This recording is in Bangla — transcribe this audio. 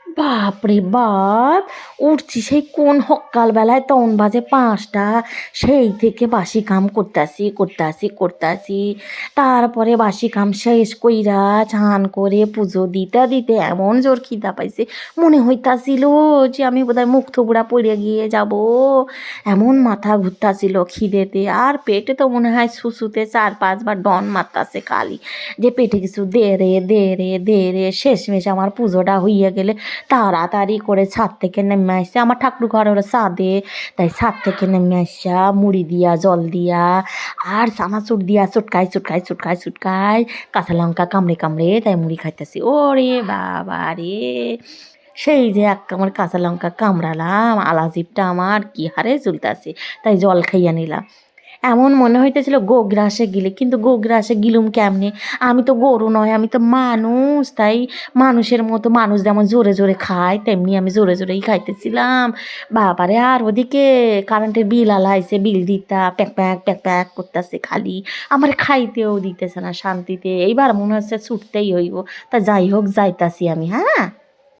বাপরে বাপ! উঠছি সেই কোন সকালবেলায়, তখন বাজে ৫টা। সেই থেকে বাসি কাম করতাছি। তারপরে বাসি কাম শেষ কইরা চান করে পুজো দিতে দিতে এমন জোর খিদা পাইছে, মনে হইতাছিল যে আমি বোধহয় মুখ থুবড়া পড়ে গিয়ে যাব। এমন মাথা ঘুরতাছিল খিদেতে, আর পেটে তো মনে হয় সুসুতে ৪-৫ বার ডন মারতাছে খালি, যে পেটে কিছু দে রে। শেষমেশ আমার পুজোটা হইয়া গেলে তাড়াতাড়ি করে ছাদ থেকে নেমে আসছে, আমার ঠাকুর ঘর হলো ছাদে, তাই ছাদ থেকে নেমে আসা মুড়ি দিয়া জল দিয়া আর চানাচুর দিয়া চুটকাই কাঁচা লঙ্কা কামড়ে তাই মুড়ি খাইতেছি। ওরে বাবা রে, সেই যে এক কামড় কাঁচা লঙ্কা কামড়ালাম, আলাজিবটা আমার কি হারে চুলতাছে, তাই জল খাইয়া নিলাম। এমন মনে হইতেছিল গোগ্রাসে গিলে, কিন্তু গোগ্রাসে গিলুম কেমনে? আমি তো গরু নয়, আমি তো মানুষ, তাই মানুষের মতো, মানুষ যেমন জোরে জোরে খায় তেমনি আমি জোরে জোরেই খাইতেছিলাম। বাবারে, আর ওদিকে কারেন্টের বিল আলাইছে, বিল দিতা প্যাক করতেছে খালি, আমার খাইতেও দিতেছে না শান্তিতে। এইবার মনে হচ্ছে ছুটতেই হইব। তা যাই হোক, যাইতাছি আমি, হ্যাঁ।